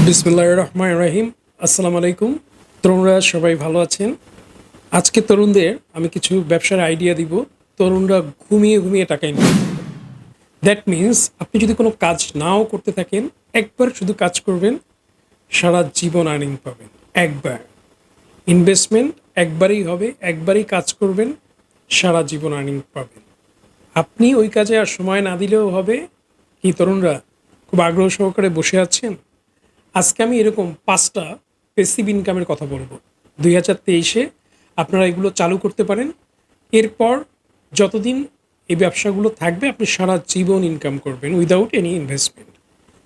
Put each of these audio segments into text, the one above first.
বিসমিল্লাহির রহমানির রহিম। আসসালামু আলাইকুম। তরুণরা সবাই ভালো আছেন? আজকে তরুণদের আমি কিছু ব্যবসার আইডিয়া দিব। তরুণরা ঘুমিয়ে ঘুমিয়ে টাকা ইনকাম করবে। দ্যাট মিন্স আপনি যদি কোনো কাজ নাও করতে থাকেন, একবার শুধু কাজ করবেন, সারা জীবন আর্নিং পাবেন। একবার ইনভেস্টমেন্ট একবারই হবে, একবারই কাজ করবেন, সারা জীবন আর্নিং পাবেন। আপনি ওই কাজে আর সময় না দিলেও হবে। কি তরুণরা খুব আগ্রহ সহকারে বসে আছেন? আজকে আমি এরকম ৫টা প্যাসিভ ইনকামের কথা বলবো। ২০২৩-এ আপনারা এগুলো চালু করতে পারেন। এরপর যতদিন এই ব্যবসাগুলো থাকবে আপনি সারা জীবন ইনকাম করবেন without any investment.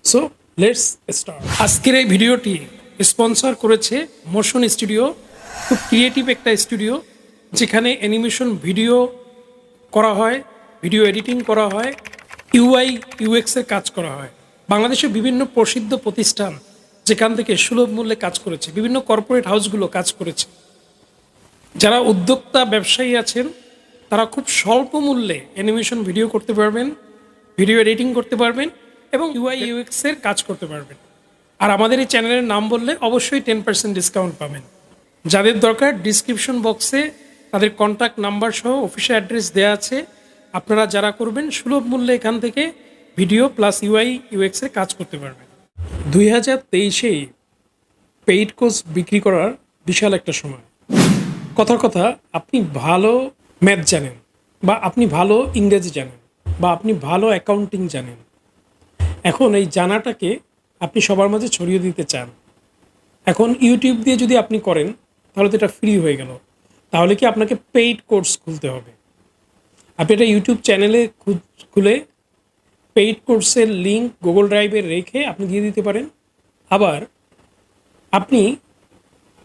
So let's start. আজকের এই ভিডিওটি স্পন্সর করেছে মোশন স্টুডিও। খুব ক্রিয়েটিভ একটা স্টুডিও, যেখানে অ্যানিমেশন ভিডিও করা হয়, ভিডিও এডিটিং করা হয়, ইউআই ইউএক্সের কাজ করা হয়। বাংলাদেশের বিভিন্ন প্রসিদ্ধ প্রতিষ্ঠান যেখান থেকে সুলভ মূল্যে কাজ করেছে, বিভিন্ন কর্পোরেট হাউসগুলো কাজ করেছে। যারা উদ্যোক্তা ব্যবসায়ী আছেন তারা খুব স্বল্প মূল্যে অ্যানিমেশন ভিডিও করতে পারবেন, ভিডিও এডিটিং করতে পারবেন এবং ইউআই ইউএক্সের কাজ করতে পারবেন। আর আমাদের এই চ্যানেলের নাম বললে অবশ্যই 10% ডিসকাউন্ট পাবেন। যাদের দরকার ডিসক্রিপশন বক্সে তাদের কন্ট্যাক্ট নাম্বার সহ অফিসিয়াল অ্যাড্রেস দেওয়া আছে। আপনারা যারা করবেন সুলভ মূল্যে এখান থেকে ভিডিও প্লাস ইউআই ইউএক্সের কাজ করতে পারবেন। ২০২৩-এ পেইড কোর্স বিক্রি করার বিশাল একটা সময়। কথার কথা, আপনি ভালো ম্যাথ জানেন, বা আপনি ভালো ইংরেজি জানেন, বা আপনি ভালো অ্যাকাউন্টিং জানেন। এখন এই জানাটাকে আপনি সবার মাঝে ছড়িয়ে দিতে চান। এখন ইউটিউব দিয়ে যদি আপনি করেন তাহলে তো এটা ফ্রি হয়ে গেল। তাহলে কি আপনাকে পেইড কোর্স খুলতে হবে? আপনি এটা ইউটিউব চ্যানেলে খুলে পেইড কোর্সের লিঙ্ক গুগল ড্রাইভে রেখে আপনি দিয়ে দিতে পারেন। আবার আপনি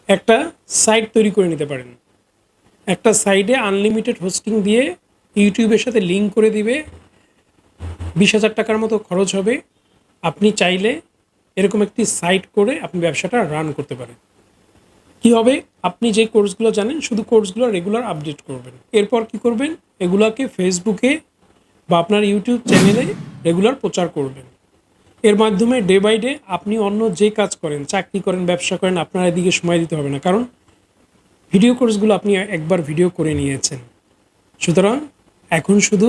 একটা সাইট তৈরি করে নিতে পারেন। একটা সাইডে আনলিমিটেড হোস্টিং দিয়ে ইউটিউবের সাথে লিঙ্ক করে দিবে। ২০,০০০ টাকার মতো খরচ হবে। আপনি চাইলে এরকম একটি সাইট করে আপনি ব্যবসাটা রান করতে পারেন। কি হবে? আপনি যে কোর্সগুলো জানেন শুধু কোর্সগুলো রেগুলার আপডেট করবেন। এরপর কি করবেন? এগুলাকে ফেসবুকে বা আপনার ইউটিউব চ্যানেলে রেগুলার প্রচার করবেন। এর মাধ্যমে ডে বাই ডে আপনি অন্য যে কাজ করেন, চাকরি করেন, ব্যবসা করেন, আপনার এদিকে সময় দিতে হবে না, কারণ ভিডিও কোর্সগুলো আপনি একবার ভিডিও করে নিয়েছেন। সুতরাং এখন শুধু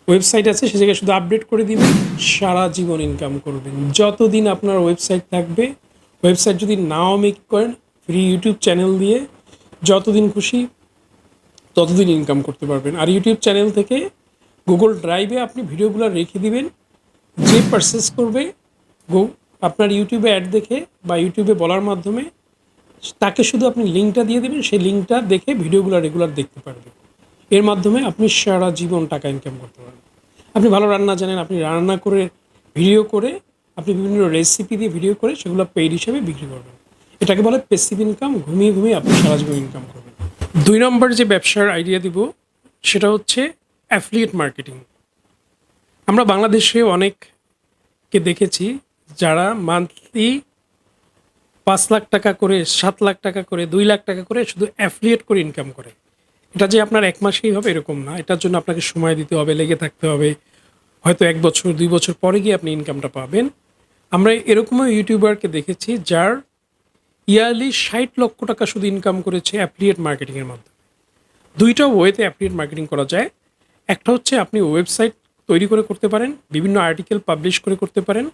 ওয়েবসাইট আছে, সে জায়গায় শুধু আপডেট করে দিবেন, সারা জীবন ইনকাম করবেন। যতদিন আপনার ওয়েবসাইট থাকবে, ওয়েবসাইট যদি নাও মেক করেন, ফ্রি ইউটিউব চ্যানেল দিয়ে যতদিন খুশি ততদিন ইনকাম করতে পারবেন। আর ইউটিউব চ্যানেল থেকে গুগল ড্রাইভে আপনি ভিডিওগুলো রেখে দিবেন। যে পারচেস করবে আপনার ইউটিউবে অ্যাড দেখে বা ইউটিউবে বলার মাধ্যমে তাকে শুধু আপনি লিঙ্কটা দিয়ে দেবেন, সেই লিঙ্কটা দেখে ভিডিওগুলো রেগুলার দেখতে পারবে। এর মাধ্যমে আপনি সারা জীবন টাকা ইনকাম করতে পারবেন। আপনি ভালো রান্না জানেন, আপনি রান্না করে ভিডিও করে, আপনি বিভিন্ন রেসিপি দিয়ে ভিডিও করে সেগুলো পেইড হিসেবে বিক্রি করবেন। এটাকে বলে প্যাসিভ ইনকাম। ঘুমিয়ে ঘুমিয়ে আপনি সারা জীবন ইনকাম করবেন। ২ নম্বর যে ব্যবসার আইডিয়া দিব সেটা হচ্ছে অ্যাফিলিয়েট মার্কেটিং। আমরা বাংলাদেশে অনেককে দেখেছি যারা মান্থলি ৫ লাখ টাকা করে, ৭ লাখ টাকা করে, ২ লাখ টাকা করে শুধু অ্যাফিলিয়েট করে ইনকাম করে। এটা যে আপনার ১ মাসেই হবে এরকম না। এটার জন্য আপনাকে সময় দিতে হবে, লেগে থাকতে হবে। হয়তো ১ বছর ২ বছর পরে গিয়ে আপনি ইনকামটা পাবেন। আমরা এরকমও ইউটিউবারকে দেখেছি যার ইয়ারলি ৬০ লক্ষ টাকা শুধু ইনকাম করেছে অ্যাফিলিয়েট মার্কেটিংয়ের মাধ্যমে। ২টা ওয়েতে অ্যাফিলিয়েট মার্কেটিং করা যায়। একটা হচ্ছে আপনি ওয়েবসাইট তৈরি করে করতে পারেন, বিভিন্ন আর্টিকেল পাবলিশ করে করতে পারেন।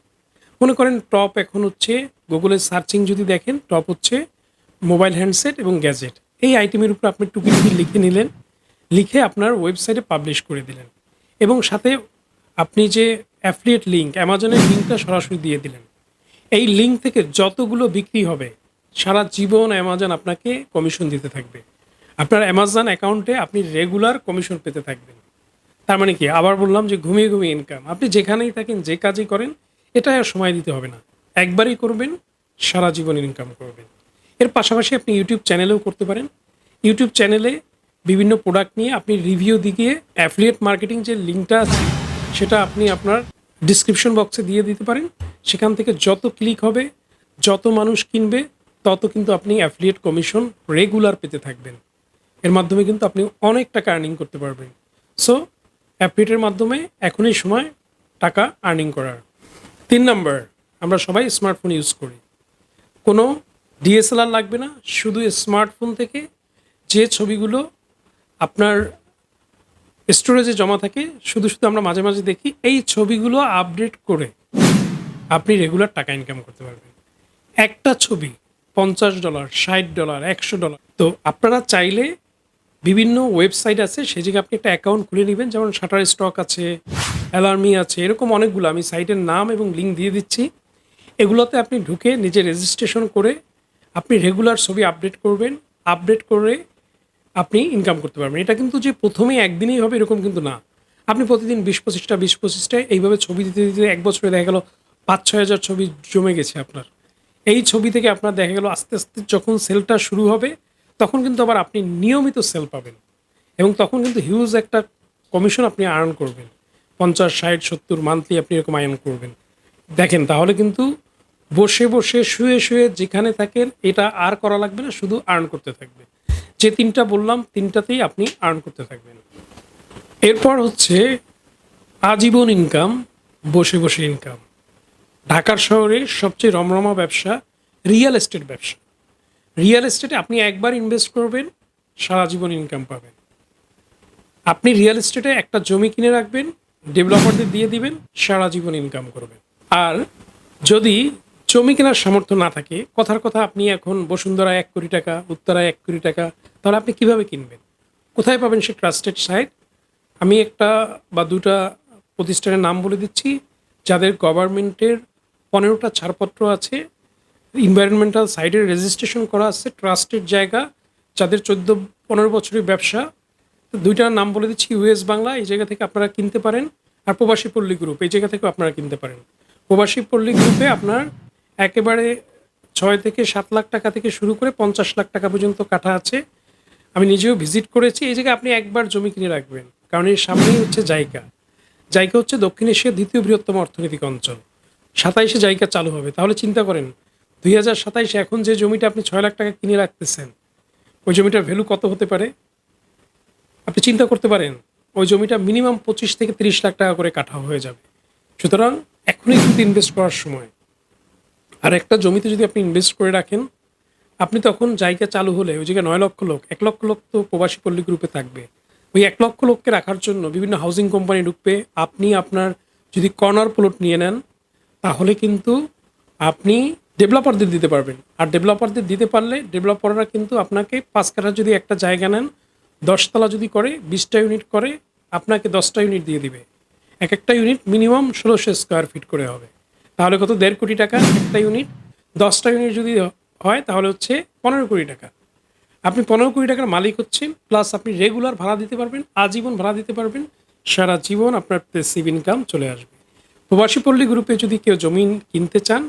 মনে করেন টপ এখন হচ্ছে গুগলের সার্চিং যদি দেখেন, টপ হচ্ছে মোবাইল হ্যান্ডসেট এবং গ্যাজেট। এই আইটেমের উপর আপনি টুকি টুকি লিখে নিলেন, লিখে আপনার ওয়েবসাইটে পাবলিশ করে দিলেন এবং সাথে আপনি যে অ্যাফিলিয়েট লিঙ্ক, অ্যামাজনের লিঙ্কটা সরাসরি দিয়ে দিলেন। এই লিঙ্ক থেকে যতগুলো বিক্রি হবে সারা জীবন অ্যামাজন আপনাকে কমিশন দিতে থাকবে। আপনার অ্যামাজন অ্যাকাউন্টে আপনি রেগুলার কমিশন পেতে থাকবেন। তার মানে কি? আবার বললাম যে ঘুমিয়ে ঘুমিয়ে ইনকাম। আপনি যেখানেই থাকেন, যে কাজই করেন, এটা আর সময় দিতে হবে না। একবারই করবেন, সারা জীবন ইনকাম করবেন। এর পাশাপাশি আপনি ইউটিউব চ্যানেলেও করতে পারেন। ইউটিউব চ্যানেলে বিভিন্ন প্রোডাক্ট নিয়ে আপনি রিভিউ দিয়ে অ্যাফিলিয়েট মার্কেটিং যে লিঙ্কটা আছে সেটা আপনি আপনার ডিসক্রিপশন বক্সে দিয়ে দিতে পারেন। সেখান থেকে যত ক্লিক হবে, যত মানুষ কিনবে, তত কিন্তু আপনি অ্যাফিলিয়েট কমিশন রেগুলার পেতে থাকবেন। এর মাধ্যমে কিন্তু আপনি অনেক টাকা আর্নিং করতে পারবেন। সো অ্যাফিলিয়েটের মাধ্যমে এখনই সময় টাকা আর্নিং করার। ৩ নম্বর, আমরা সবাই স্মার্টফোন ইউজ করি। কোনো ডিএসএলআর লাগবে না, শুধু স্মার্টফোন থেকে যে ছবিগুলো আপনার স্টোরেজে জমা থাকে, শুধু শুধু আমরা মাঝে মাঝে দেখি, এই ছবিগুলো আপডেট করে আপনি রেগুলার টাকা ইনকাম করতে পারবেন। একটা ছবি $50, $60, $100। তো আপনারা চাইলে বিভিন্ন ওয়েবসাইট আছে, সেই জায়গায় আপনি একটা অ্যাকাউন্ট খুলে নেবেন, যেমন শাটার স্টক আছে, অ্যালার্মি আছে, এরকম অনেকগুলো আমি সাইটের নাম এবং লিঙ্ক দিয়ে দিচ্ছি। এগুলোতে আপনি ঢুকে নিজে রেজিস্ট্রেশন করে আপনি রেগুলার ছবি আপডেট করবেন, আপডেট করে আপনি ইনকাম করতে পারবেন। এটা কিন্তু যে প্রথমেই একদিনেই হবে এরকম কিন্তু না। আপনি প্রতিদিন 20-25টা এইভাবে ছবি দিতে দিতে এক বছরে দেখা গেল 5-6 হাজার ছবি জমে গেছে আপনার। এই ছবি থেকে আপনার দেখা গেল আস্তে আস্তে যখন সেলটা শুরু হবে তখন কিন্তু আবার আপনি নিয়মিত সেল পাবেন, এবং তখন কিন্তু হিউজ একটা কমিশন আপনি আর্ন করবেন, 50, 60, 70 মান্থলি আপনি এরকম আর্ন করবেন। দেখেন, তাহলে কিন্তু বসে বসে শুয়ে শুয়ে যেখানে থাকেন এটা আর করা লাগবে না, শুধু আর্ন করতে থাকবে। যে তিনটা বললাম তিনটাতেই আপনি আর্ন করতে থাকবেন। এরপর হচ্ছে আজীবন ইনকাম, বসে বসে ইনকাম। ঢাকার শহরে সবচেয়ে রমরমা ব্যবসা রিয়েল এস্টেট ব্যবসা। রিয়েল এস্টেটে আপনি একবার ইনভেস্ট করবেন, সারা জীবন ইনকাম পাবেন। আপনি রিয়েল এস্টেটে একটা জমি কিনে রাখবেন, ডেভেলপারদের দিয়ে দিবেন, সারা জীবন ইনকাম করবেন। আর যদি জমি কেনার সামর্থ্য না থাকে, কথার কথা আপনি এখন বসুন্ধরা 1 কোটি টাকা, উত্তরায় 1 কোটি টাকা, তাহলে আপনি কিভাবে কিনবেন? কোথায় পাবেন সে ট্রাস্টেড সাইট? আমি একটা বা দুটা প্রতিষ্ঠানের নাম বলে দিচ্ছি, যাদের গভর্নমেন্টের 15টা ছাড়পত্র আছে, এনভায়রনমেন্টাল সাইটের রেজিস্ট্রেশন করা আছে, ট্রাস্টেড জায়গা, যাদের 14-15 বছরের ব্যবসা। তো দুইটার নাম বলে দিচ্ছি, ইউএস বাংলা, এই জায়গা থেকে আপনারা কিনতে পারেন, আর প্রবাসী পল্লী গ্রুপ, এই জায়গা থেকেও আপনারা কিনতে পারেন। প্রবাসী পল্লী গ্রুপে আপনার একেবারে 6 থেকে 7 লাখ টাকা থেকে শুরু করে 50 লাখ টাকা পর্যন্ত কাঠা আছে। আমি নিজেও ভিজিট করেছি। এই জায়গায় আপনি একবার জমি কিনে রাখবেন, কারণ এর সামনেই হচ্ছে জায়গা। জায়গা হচ্ছে দক্ষিণ এশিয়ার দ্বিতীয় বৃহত্তম অর্থনৈতিক অঞ্চল। 27-এ জায়গা চালু হবে। তাহলে চিন্তা করেন, 2027-এ এখন যে জমিটা আপনি 6 লাখ টাকা কিনে রাখতেছেন, ওই জমিটার ভ্যালু কত হতে পারে? আপনি চিন্তা করতে পারেন। ওই জমিটা মিনিমাম 25 থেকে 30 লাখ টাকা করে কাঠা হয়ে যাবে। সুতরাং এখনই কিন্তু ইনভেস্ট করার সময়। আর একটা জমিতে যদি আপনি ইনভেস্ট করে রাখেন, আপনি তখন জায়গা চালু হলে ওই জায়গায় 9 লক্ষ লোক, 1 লক্ষ লোক তো প্রবাসী পল্লী গ্রুপে থাকবে। ওই 1 লক্ষ লোককে রাখার জন্য বিভিন্ন হাউজিং কোম্পানি ঢুকবে। আপনি আপনার যদি কর্নার প্লট নিয়ে নেন, তাহলে কিন্তু আপনি ডেভেলপারদের দিতে পারবেন। আর ডেভেলপারদের দিতে পারলে ডেভেলপাররা কিন্তু আপনাকে 5 কাঠা যদি একটা জায়গা নেন, 10 তলা যদি করে, 20টা ইউনিট করে, আপনাকে 10টা ইউনিট দিয়ে দিবে। এক একটা ইউনিট মিনিমাম 1600 স্কোয়ার ফিট করে হবে। তাহলে কত? 1.5 কোটি টাকা একটা ইউনিট। 10টা ইউনিট যদি হয় তাহলে হচ্ছে 15 কোটি টাকা। আপনি 15 কোটি টাকার মালিক হচ্ছেন, প্লাস আপনি রেগুলার ভাড়া দিতে পারবেন, আজীবন ভাড়া দিতে পারবেন, সারা জীবন আপনার প্যাসিভ ইনকাম চলে আসবে। প্রবাসী পল্লী গ্রুপে যদি কেউ জমিন কিনতে চান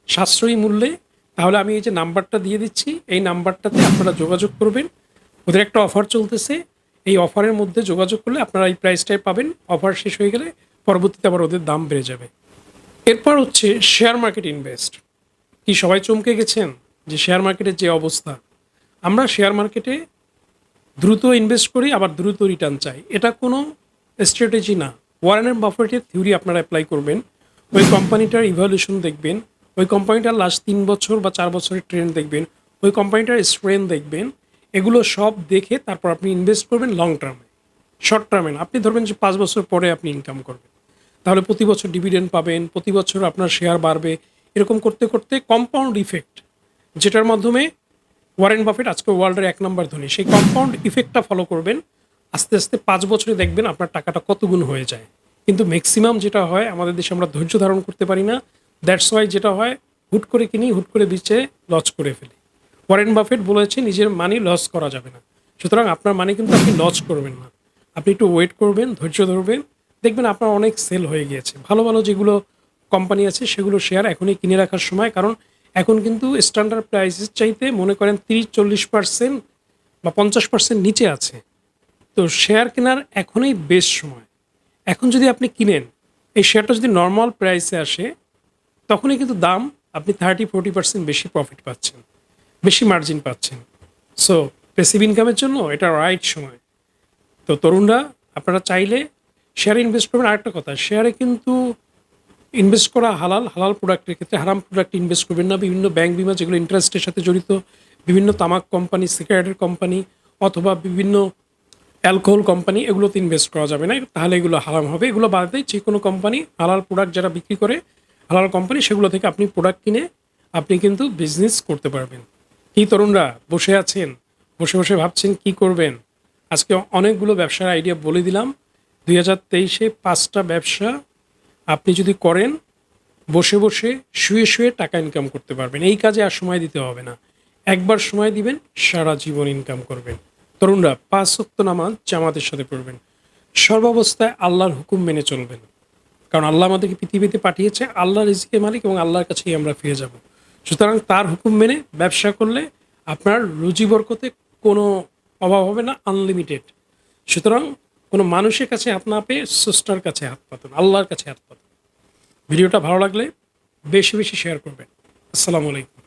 সাশ্রয়ী মূল্যে, তাহলে আমি এই যে নাম্বারটা দিয়ে দিচ্ছি, এই নাম্বারটাতে আপনারা যোগাযোগ করবেন। ওদের একটা অফার চলতেছে, এই অফারের মধ্যে যোগাযোগ করলে আপনারা এই প্রাইসটাই পাবেন। অফার শেষ হয়ে গেলে পরবর্তীতে আবার ওদের দাম বেড়ে যাবে। এরপর হচ্ছে শেয়ার মার্কেট ইনভেস্ট। কি সবাই চমকে গেছেন যে শেয়ার মার্কেটের যে অবস্থা? আমরা শেয়ার মার্কেটে দ্রুত ইনভেস্ট করি, আবার দ্রুত রিটার্ন চাই, এটা কোনো স্ট্র্যাটেজি না। ওয়ারেন বাফেটের থিওরি আপনারা অ্যাপ্লাই করবেন, ওই কোম্পানিটার ইভ্যালুয়েশন দেখবেন, ওই কোম্পানিটার লাস্ট 3 বছর বা 4 বছরের ট্রেন্ড দেখবেন, ওই কোম্পানিটার স্ট্রেন্থ দেখবেন। এগুলো সব দেখে তারপর আপনি ইনভেস্ট করবেন লং টার্মে। শর্ট টার্মে না। আপনি ধরবেন যে 5 বছর পরে আপনি ইনকাম করবেন, তাহলে প্রতি বছর ডিভিডেন্ড পাবেন, প্রতি বছর আপনার শেয়ার বাড়বে। এরকম করতে করতে কম্পাউন্ড ইফেক্ট, যেটার মাধ্যমে ওয়ারেন বাফেট আজকে ওয়ার্ল্ডের 1 নম্বর ধনী, সেই কম্পাউন্ড ইফেক্টটা ফলো করবেন। আস্তে আস্তে 5 বছরে দেখবেন আপনার টাকাটা কত গুণ হয়ে যায়। কিন্তু ম্যাক্সিমাম যেটা হয় আমাদের দেশে, আমরা ধৈর্য ধারণ করতে পারি না। দ্যাটস ওয়াই যেটা হয়, হুট করে কিনি, হুট করে বিচে লস করে ফেলি। ওয়ারেন বাফেট বলেছে নিজের মানি লস করা যাবে না। সুতরাং আপনার মানি কিন্তু আপনি লস করবেন না। আপনি একটু ওয়েট করবেন, ধৈর্য ধরবেন, দেখবেন আপনার অনেক সেল হয়ে গিয়েছে। ভালো ভালো যেগুলো কোম্পানি আছে সেগুলো শেয়ার এখনই কিনে রাখার সময়। কারণ এখন কিন্তু স্ট্যান্ডার্ড প্রাইসের চাইতে মনে করেন 30-40% বা 50% নিচে আছে। তো শেয়ার কেনার এখনই বেস্ট সময়। এখন যদি আপনি কিনেন, এই শেয়ারটা যদি নর্মাল প্রাইসে আসে, তখনই কিন্তু দাম আপনি 30-40% বেশি প্রফিট পাচ্ছেন, বেশি মার্জিন পাচ্ছেন। সো প্যাসিভ ইনকামের জন্য এটা রাইট সময়। তো তরুণরা, আপনারা চাইলে শেয়ারে ইনভেস্ট করবেন। আরেকটা কথা, শেয়ারে কিন্তু ইনভেস্ট করা হালাল, হালাল প্রোডাক্টের ক্ষেত্রে হারাম প্রোডাক্ট ইনভেস্ট করবেন না। বিভিন্ন ব্যাংক বিমা যেগুলো ইন্টারেস্টের সাথে জড়িত, বিভিন্ন তামাক কোম্পানি, সিগারেটের কোম্পানি অথবা বিভিন্ন অ্যালকোহল কোম্পানি, এগুলোতে ইনভেস্ট করা যাবে না, তাহলে এগুলো হারাম হবে। এগুলো বাদে যে কোনো কোম্পানি হালাল প্রোডাক্ট যারা বিক্রি করে, হালাল কোম্পানি, সেগুলো থেকে আপনি প্রোডাক্ট কিনে আপনি কিন্তু বিজনেস করতে পারবেন। কি তরুণরা বসে আছেন, বসে বসে ভাবছেন কি করবেন? আজকে অনেকগুলো ব্যবসার আইডিয়া বলে দিলাম। 2023-এ 5টা ব্যবসা আপনি যদি করেন, বসে বসে শুয়ে শুয়ে টাকা ইনকাম করতে পারবেন। এই কাজে আর সময় দিতে হবে না, একবার সময় দিবেন, সারা জীবন ইনকাম করবেন। তরুণরা 5 ওয়াক্ত নামাজ জামাতের সাথে পড়বেন। সর্বাবস্থায় আল্লাহর হুকুম মেনে চলবেন, কারণ আল্লাহ আমাদেরকে পৃথিবীতে পাঠিয়েছে, আল্লাহ রিজিকের মালিক এবং আল্লাহর কাছেই আমরা ফিরে যাব। সুতরাং তার হুকুম মেনে ব্যবসা করলে আপনার রুজি বরকতে কোনো অভাব হবে না, আনলিমিটেড। সুতরাং কোনো মানুষের কাছে হাত না পেয়ে স্রষ্টার কাছে হাত পাতুন, আল্লাহর কাছে হাত পাতুন। ভিডিওটা ভালো লাগলে বেশি বেশি শেয়ার করবেন। আসসালামু আলাইকুম।